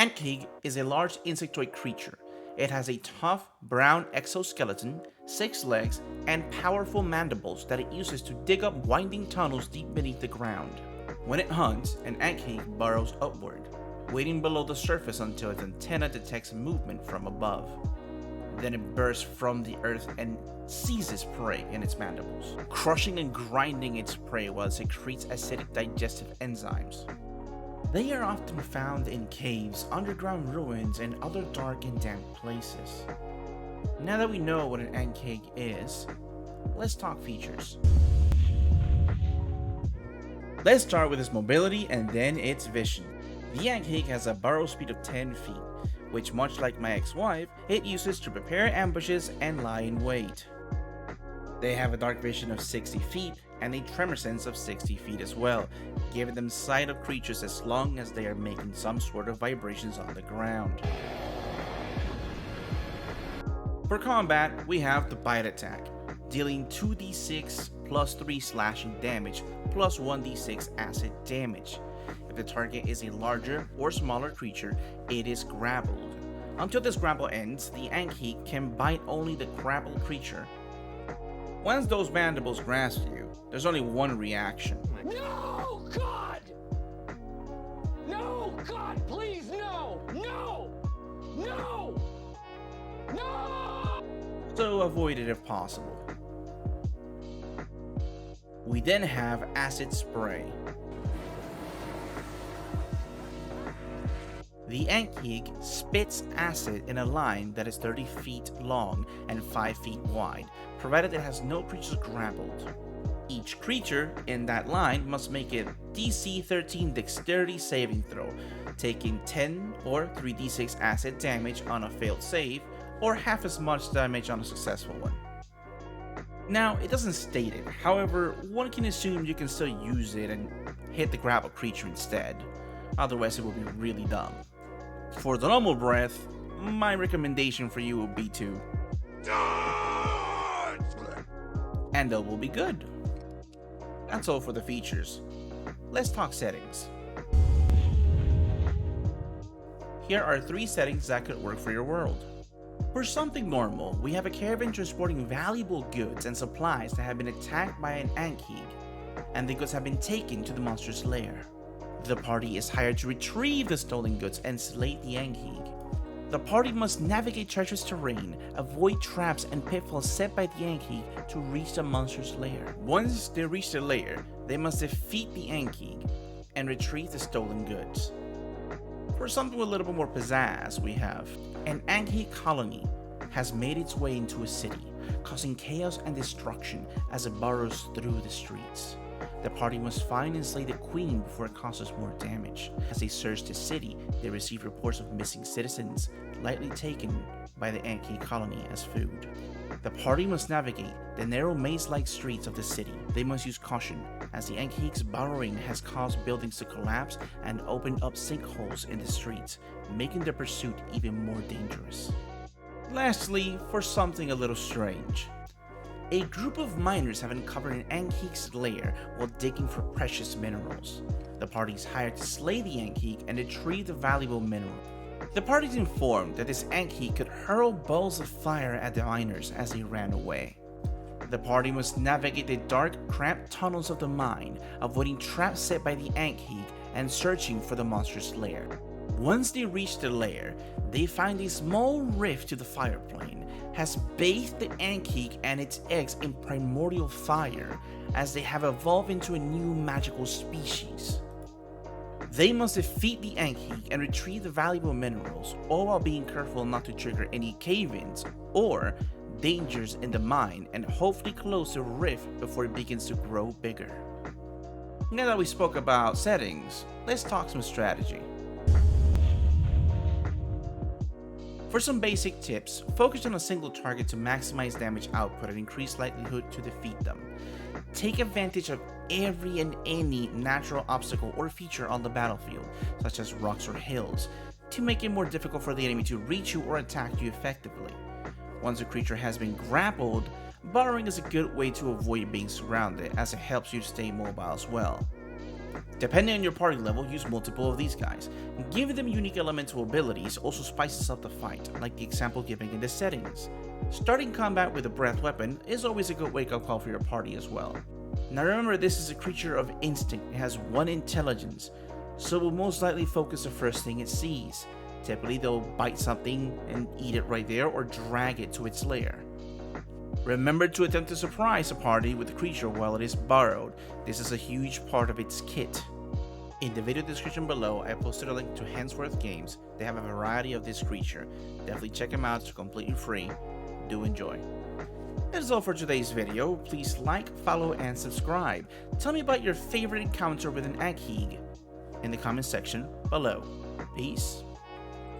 Ankheg is a large insectoid creature. It has a tough, brown exoskeleton, 6 legs, and powerful mandibles that it uses to dig up winding tunnels deep beneath the ground. When it hunts, an Ankheg burrows upward, waiting below the surface until its antenna detects movement from above. Then it bursts from the earth and seizes prey in its mandibles, crushing and grinding its prey while it secretes acidic digestive enzymes. They are often found in caves, underground ruins, and other dark and damp places. Now that we know what an Ankheg is, let's talk features. Let's start with its mobility and then its vision. The Ankheg has a burrow speed of 10 feet, which, much like my ex-wife, it uses to prepare ambushes and lie in wait. They have a dark vision of 60 feet and a tremor sense of 60 feet as well, giving them sight of creatures as long as they are making some sort of vibrations on the ground. For combat, we have the bite attack, dealing 2d6 plus 3 slashing damage plus 1d6 acid damage. If the target is a larger or smaller creature, it is grappled. Until this grapple ends, the Ankheg can bite only the grappled creature. Once those mandibles grasp you, there's only one reaction. No, God! No, God, please, no! No! No! No! So avoid it if possible. We then have acid spray. The Ankheg spits acid in a line that is 30 feet long and 5 feet wide, provided it has no creatures grappled. Each creature in that line must make a DC 13 dexterity saving throw, taking 10 or 3d6 acid damage on a failed save, or half as much damage on a successful one. Now, it doesn't state it, however, one can assume you can still use it and hit the grappled creature instead, otherwise it will be really dumb. For the normal breath, my recommendation for you would be to dodge, and that will be good. That's all for the features. Let's talk settings. Here are 3 settings that could work for your world. For something normal, we have a caravan transporting valuable goods and supplies that have been attacked by an Ankheg, and the goods have been taken to the monster's lair. The party is hired to retrieve the stolen goods and slay the Ankheg. The party must navigate treacherous terrain, avoid traps and pitfalls set by the Ankheg to reach the monster's lair. Once they reach the lair, they must defeat the Ankheg and retrieve the stolen goods. For something with a little bit more pizzazz, we have an Ankheg colony has made its way into a city, causing chaos and destruction as it burrows through the streets. The party must find and slay the queen before it causes more damage. As they search the city, they receive reports of missing citizens, likely taken by the Ankheg colony as food. The party must navigate the narrow maze-like streets of the city. They must use caution, as the Ankheg's burrowing has caused buildings to collapse and opened up sinkholes in the streets, making their pursuit even more dangerous. Lastly, for something a little strange. A group of miners have uncovered an Ankheg's lair while digging for precious minerals. The party is hired to slay the Ankheg and retrieve the valuable mineral. The party is informed that this Ankheg could hurl balls of fire at the miners as they ran away. The party must navigate the dark, cramped tunnels of the mine, avoiding traps set by the Ankheg and searching for the monster's lair. Once they reach the lair, they find a small rift to the fire plane has bathed the Ankheg and its eggs in primordial fire, as they have evolved into a new magical species. They must defeat the Ankheg and retrieve the valuable minerals, all while being careful not to trigger any cave-ins or dangers in the mine, and hopefully close the rift before it begins to grow bigger. Now that we spoke about settings, let's talk some strategy. For some basic tips, focus on a single target to maximize damage output and increase likelihood to defeat them. Take advantage of every and any natural obstacle or feature on the battlefield, such as rocks or hills, to make it more difficult for the enemy to reach you or attack you effectively. Once a creature has been grappled, burrowing is a good way to avoid being surrounded, as it helps you stay mobile as well. Depending on your party level, use multiple of these guys. Giving them unique elemental abilities also spices up the fight, like the example given in the settings. Starting combat with a breath weapon is always a good wake-up call for your party as well. Now remember, this is a creature of instinct. It has 1 intelligence, so it will most likely focus the first thing it sees. Typically they'll bite something and eat it right there or drag it to its lair. Remember to attempt to surprise a party with the creature while it is burrowed. This is a huge part of its kit. In the video description below, I posted a link to Hensworth Games. They have a variety of this creature. Definitely check them out, it's completely free. Do enjoy. That is all for today's video. Please like, follow, and subscribe. Tell me about your favorite encounter with an Ankheg in the comment section below. Peace.